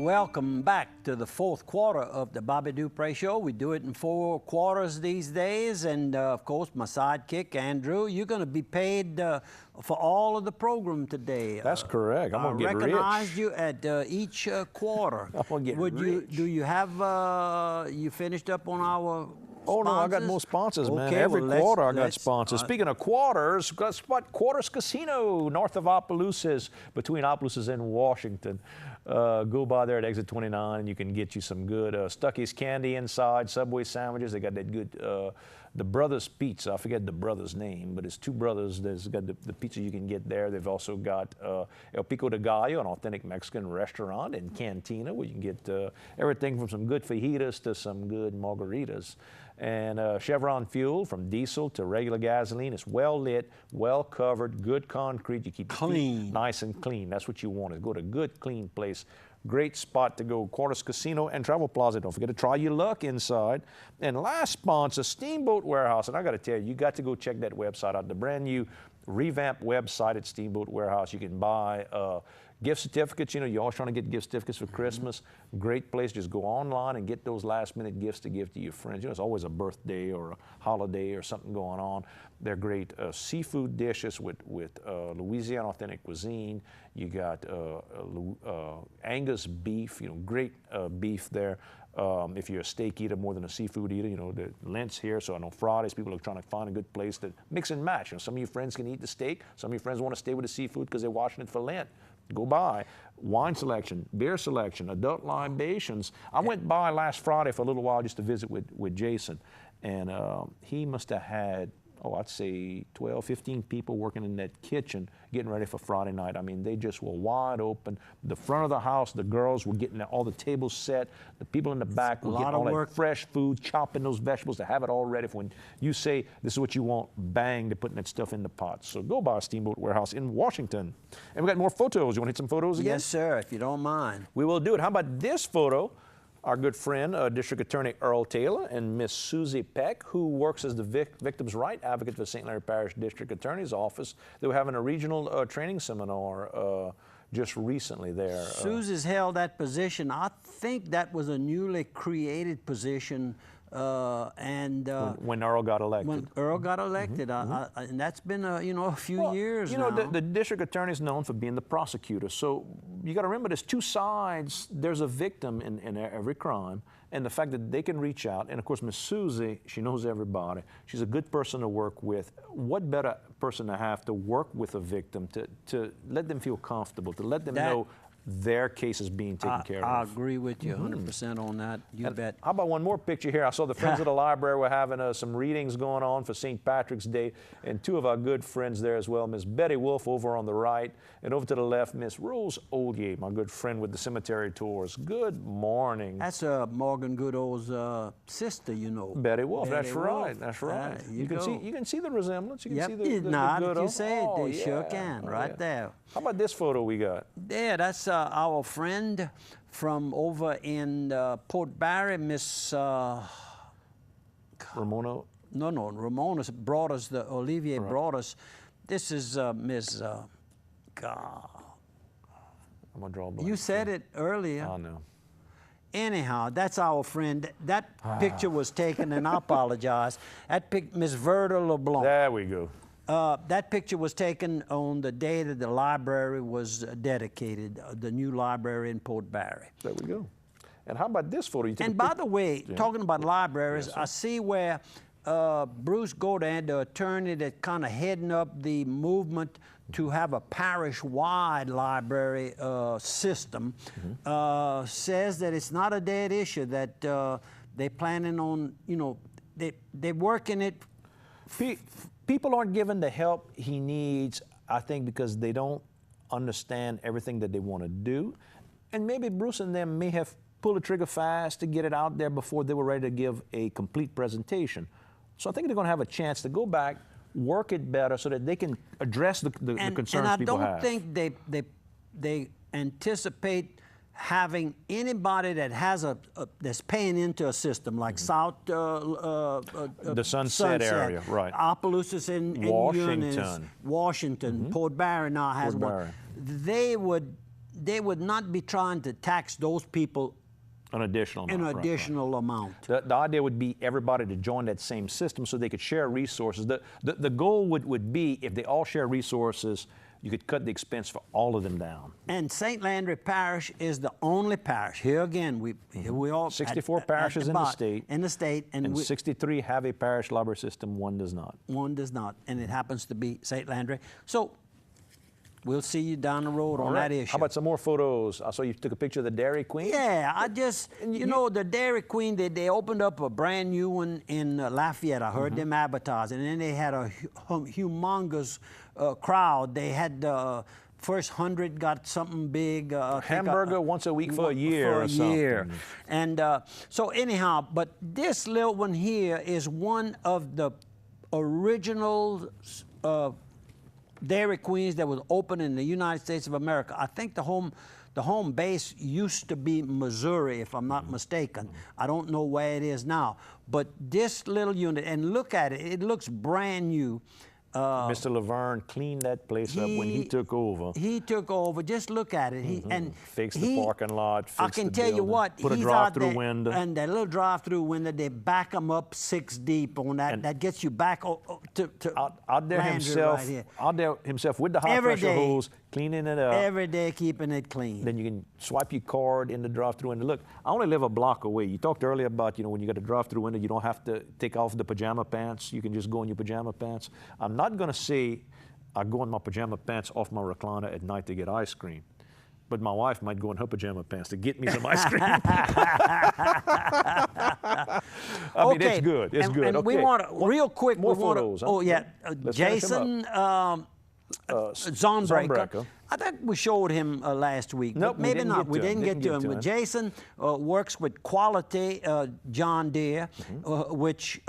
Welcome back to the fourth quarter of the Bobby Dupre Show. We do it in 4 quarters these days, and of course, my sidekick, Andrew, you're going to be paid for all of the program today. That's correct. I'm going to get rich. I recognized you at each quarter. I'm going to get rich. Do you have, you finished up on our Oh, no, I got more sponsors, man. Every quarter I got sponsors. Speaking of quarters, guess what? Quarters Casino, north of Opelousas, between Opelousas and Washington. Go by there at exit 29, and you can get you some good Stuckey's candy inside, Subway sandwiches. They got that good, the Brothers Pizza. I forget the brother's name, but it's 2 brothers. There's got the pizza you can get there. They've also got El Pico de Gallo, an authentic Mexican restaurant and cantina where you can get everything from some good fajitas to some good margaritas. And Chevron fuel, from diesel to regular gasoline. It's well lit, well covered, good concrete. You keep clean, nice and clean. That's what you want, is go to a good, clean place. Great spot to go. Quarters Casino and Travel Plaza. Don't forget to try your luck inside. And last sponsor, Steamboat Warehouse. And I got to tell you, you got to go check that website out. The brand new revamped website at Steamboat Warehouse. You can buy gift certificates. You know, you're always trying to get gift certificates for Christmas. Great place. Just go online and get those last-minute gifts to give to your friends. You know, it's always a birthday or a holiday or something going on. They're great seafood dishes with Louisiana authentic cuisine. You got Angus beef, you know, great beef there. If you're a steak eater more than a seafood eater, you know, the Lent's here, so I know Fridays people are trying to find a good place to mix and match. You know, some of your friends can eat the steak, some of your friends want to stay with the seafood because they're watching it for Lent. Go by. Wine selection, beer selection, adult libations. I went by last Friday for a little while just to visit with Jason, and he must have had, I'd say 12, 15 people working in that kitchen getting ready for Friday night. I mean, they just were wide open. The front of the house, the girls were getting all the tables set. The people in the back were getting all that fresh food, chopping those vegetables to have it all ready for when you say this is what you want, bang, they're putting that stuff in the pots. So go by Steamboat Warehouse in Washington. And we got more photos. You want to hit some photos again? Yes, sir, if you don't mind. We will do it. How about this photo? Our good friend, District Attorney Earl Taylor, and Miss Susie Peck, who works as the Victims' Right Advocate for St. Larry Parish District Attorney's Office. They were having a regional training seminar just recently there. Susie's held that position. I think that was a newly created position. When Earl got elected. When Earl got elected, and that's been a few years now. You know, the district attorney is known for being the prosecutor. So you got to remember, there's 2 sides. There's a victim in every crime, and the fact that they can reach out. And of course, Miss Susie, she knows everybody. She's a good person to work with. What better person to have to work with a victim to let them feel comfortable, to let them know their case is being taken care of. I agree with you 100% on that. You bet. How about one more picture here? I saw the Friends of the Library were having some readings going on for St. Patrick's Day, and 2 of our good friends there as well, Miss Betty Wolf over on the right, and over to the left, Miss Rose Olye, my good friend with the cemetery tours. Good morning. That's Morgan Goodall's sister, you know. Betty Wolf. That's right. That's right. You can see the resemblance. You can see the Goodall. If you say it, they sure can. Right there. How about this photo we got? Yeah, that's our friend from over in Port Barre, Miss Ramona. No, Ramona brought us Olivier brought us. This is Miss. God. I'm gonna draw a blank. You said it earlier. I know. Anyhow, that's our friend. That picture was taken, and I apologize. That Miss Verda LeBlanc. There we go. That picture was taken on the day that the library was dedicated, the new library in Port Barre. There we go. And how about this photo? And by the way, talking about libraries, I see where Bruce Godin, the attorney that kind of heading up the movement to have a parish-wide library system, says that it's not a dead issue, that they're planning on, they're working it. People aren't given the help he needs, I think, because they don't understand everything that they want to do. And maybe Bruce and them may have pulled the trigger fast to get it out there before they were ready to give a complete presentation. So I think they're going to have a chance to go back, work it better so that they can address the concerns people have. And I don't think they anticipate having anybody that has that's paying into a system like South the Sunset area, right? Opelousas in Washington, Port Barre now has one. They would they would not be trying to tax those people an additional amount. An additional amount. The idea would be everybody to join that same system so they could share resources. The goal would be if they all share resources, you could cut the expense for all of them down. And St. Landry Parish is the only parish. Here again, we all 64 parishes in the state. In the state, and 63 have a parish library system. One does not. One does not, and it happens to be St. Landry. So we'll see you down the road on that issue. How about some more photos? I saw you took a picture of the Dairy Queen. Yeah, I just, you know, the Dairy Queen, they opened up a brand new one in Lafayette. I heard them advertise, and then they had a humongous crowd. They had the first 100 got something big. Hamburger once a week for a year or something. And so anyhow, but this little one here is one of the original Dairy Queens that was open in the United States of America. I think the home base used to be Missouri, if I'm not mistaken. I don't know where it is now. But this little unit, and look at it, it looks brand new. Mr. Laverne cleaned that place up when he took over. He took over. Just look at it. And fixed the parking lot. Fixed I can tell you what. Put a drive-through window. And that little drive-through window, they back them up 6 deep on that. And that gets you back to out there himself. Right here. Out there himself with the high pressure hose, cleaning it up. Every day, keeping it clean. Then you can swipe your card in the drive-through window. Look, I only live a block away. You talked earlier about, you know, when you got a drive-through window, you don't have to take off the pajama pants. You can just go in your pajama pants. I'm not going to say I go in my pajama pants off my recliner at night to get ice cream. But my wife might go in her pajama pants to get me some ice cream. I mean, it's good. It's good. And okay. we want to, real quick, more photos. Oh, yeah. Jason Zonbreaker. I think we showed him last week. Nope, maybe not. We didn't get to him. But Jason works with Quality John Deere, which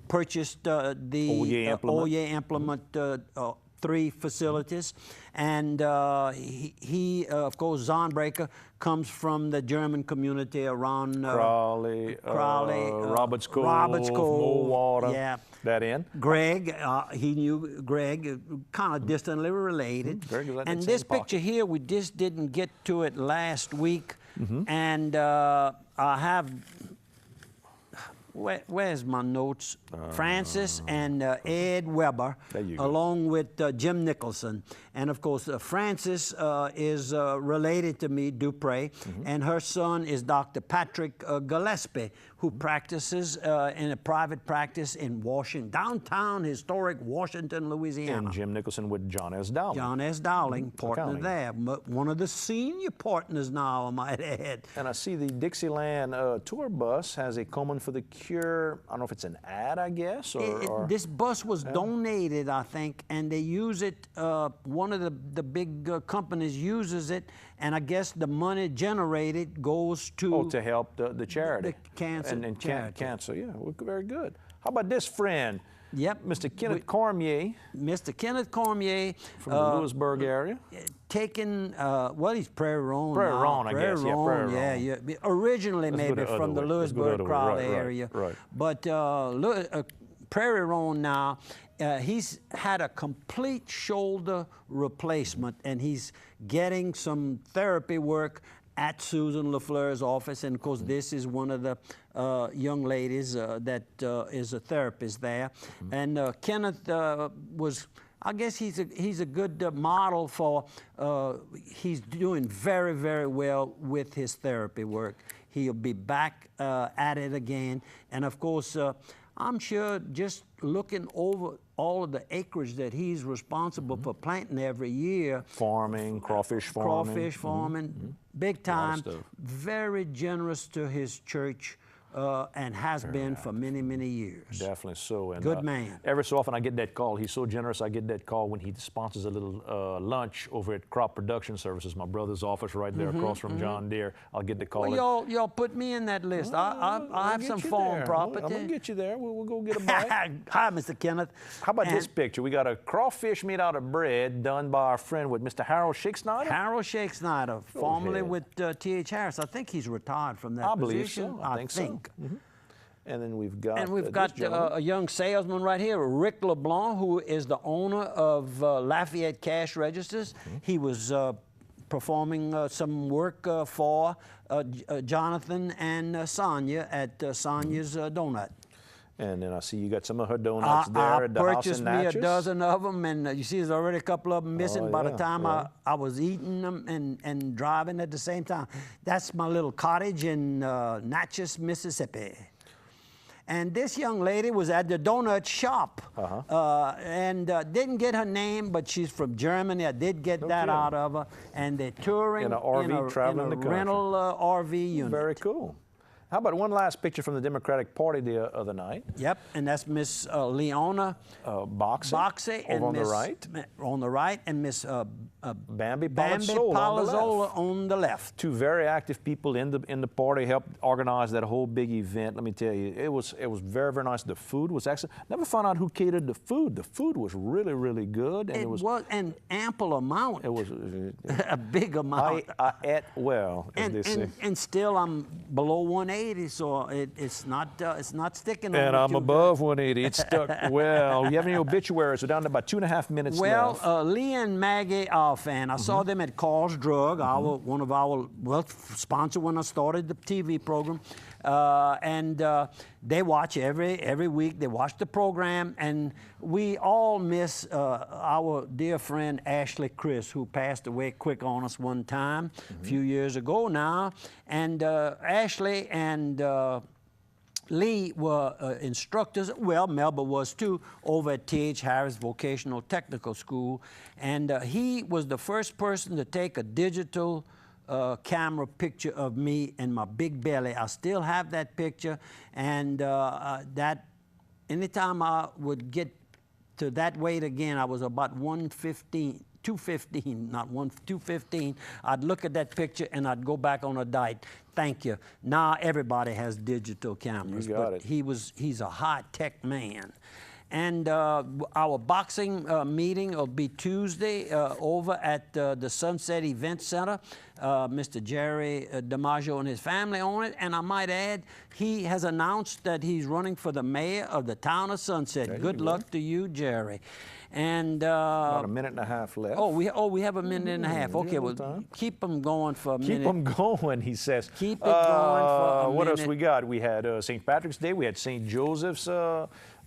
purchased the Oye Implement 3 facilities. And he of course, Zonbreaker comes from the German community around Crowley, Roberts Cove, Mowater, yeah. That end. Greg, he knew Greg, kind of distantly related. Greg is and this picture here, we just didn't get to it last week. And I have, where's my notes? Francis and Ed Weber, along with Jim Nicholson. And of course, Francis is related to me, Dupre, and her son is Dr. Patrick Gillespie, who practices in a private practice in Washington, downtown historic Washington, Louisiana. And Jim Nicholson with John S. Dowling. John S. Dowling, partner there. One of the senior partners now, I might add. And I see the Dixieland tour bus has a Komen for the Cure. I don't know if it's an ad, I guess, or this bus was donated, I think, and they use it. One of the big companies uses it, and I guess the money generated goes to to help the charity, the cancer charity. Cancer. Yeah, very good. How about this friend? Yep, Mr. Kenneth Cormier. Mr. Kenneth Cormier from the Lewisburg area. Taken, well, he's Prairie Roan. Prairie Roan, I guess. Yeah, Prairie Roan. Yeah. Originally, maybe from the Lewisburg Crowley area. Right. But Prairie Roan now, he's had a complete shoulder replacement, and he's getting some therapy work at Susan LaFleur's office. And of course, this is one of the young ladies that is a therapist there. And Kenneth was, I guess he's a good model for, he's doing very, very well with his therapy work. He'll be back at it again. And of course, I'm sure just looking over all of the acreage that he's responsible for planting every year. Farming, crawfish farming. Crawfish farming, big time. Very generous to his church. And has been for many, many years. Definitely so. And, good man. Every so often I get that call. He's so generous. I get that call when he sponsors a little lunch over at Crop Production Services, my brother's office right there across from John Deere. I'll get the call. Well, y'all put me in that list. I have some farm property. I'm going to get you there. We'll go get a bite. Hi, Mr. Kenneth. How about this picture? We got a crawfish made out of bread done by our friend with Mr. Harold Shakesnyder. Harold Shakesnyder, formerly with T.H. Harris. I think he's retired from that position. I believe so. I think so. And then we've got a young salesman right here, Rick LeBlanc, who is the owner of Lafayette Cash Registers. He was performing some work for Jonathan and Sonia at Sonia's Donut. And then I see you got some of her donuts there at the house in Natchez. I purchased me a dozen of them, and you see there's already a couple of them missing by the time I was eating them and driving at the same time. That's my little cottage in Natchez, Mississippi. And this young lady was at the donut shop and didn't get her name, but she's from Germany. I did get that out of her. And they're touring in an RV, traveling the country. Rental RV unit. Very cool. How about one last picture from the Democratic Party the other night? Yep, and that's Miss Leona Boxe and on the right. On the right, and Miss Bambi Palazzolo on the left. Two very active people in the party helped organize that whole big event. Let me tell you, it was very, very nice. The food was excellent. Never found out who catered the food. The food was really, really good, and it was an ample amount. It was a big amount. I ate well, as they say. And still, I'm below 180. So it's not sticking. And I'm above 180. It's stuck well. You have any obituaries? We're down to about 2.5 minutes left. Well, Lee and Maggie Alfan, I saw them at Carl's Drug, one of our sponsor when I started the TV program. And they watch every week. They watch the program, and we all miss our dear friend Ashley Chris, who passed away quick on us one time a few years ago now. And Ashley and Lee were instructors, well, Melba was too, over at T.H. Harris Vocational Technical School. And he was the first person to take a digital camera picture of me and my big belly. I still have that picture, and that anytime I would get to that weight again, I was about 215. I'd look at that picture and I'd go back on a diet. Thank you. Now everybody has digital cameras. You got it. He's a high-tech man. And our boxing meeting will be Tuesday over at the Sunset Event Center. Mr. Jerry DiMaggio and his family own it. And I might add, he has announced that he's running for the mayor of the town of Sunset. Good luck to you, Jerry. And about a minute and a half left. Oh, we have a minute and a half. Okay, well, keep them going for a minute. Keep them going, he says. Keep it going for a minute. What else we got? We had St. Patrick's Day. We had St. Joseph's.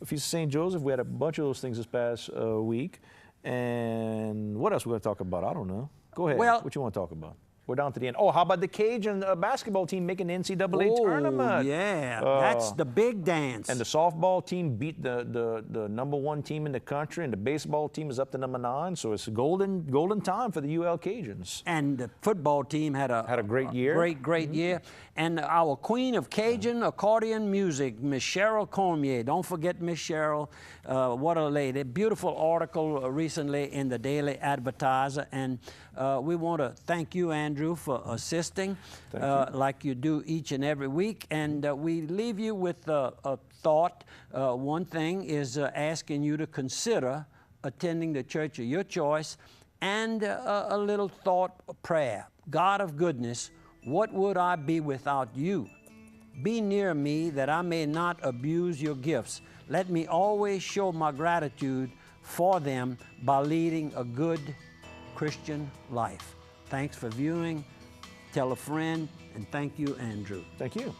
Feast of St. Joseph. We had a bunch of those things this past week. And what else we're going to talk about? I don't know. Go ahead. Well, what you want to talk about? We're down to the end. Oh, how about the Cajun basketball team making the NCAA tournament? Yeah, that's the big dance. And the softball team beat the #1 team in the country, and the baseball team is up to #9. So it's a golden time for the UL Cajuns. And the football team had a great year. Great year. And our queen of Cajun accordion music, Miss Cheryl Cormier. Don't forget Miss Cheryl. What a lady. Beautiful article recently in the Daily Advertiser. And we want to thank you, Andrew, for assisting like you do each and every week. And we leave you with a thought. One thing is asking you to consider attending the church of your choice, and a little thought prayer. God of goodness, what would I be without you? Be near me that I may not abuse your gifts. Let me always show my gratitude for them by leading a good Christian life. Thanks for viewing. Tell a friend, and thank you, Andrew. Thank you.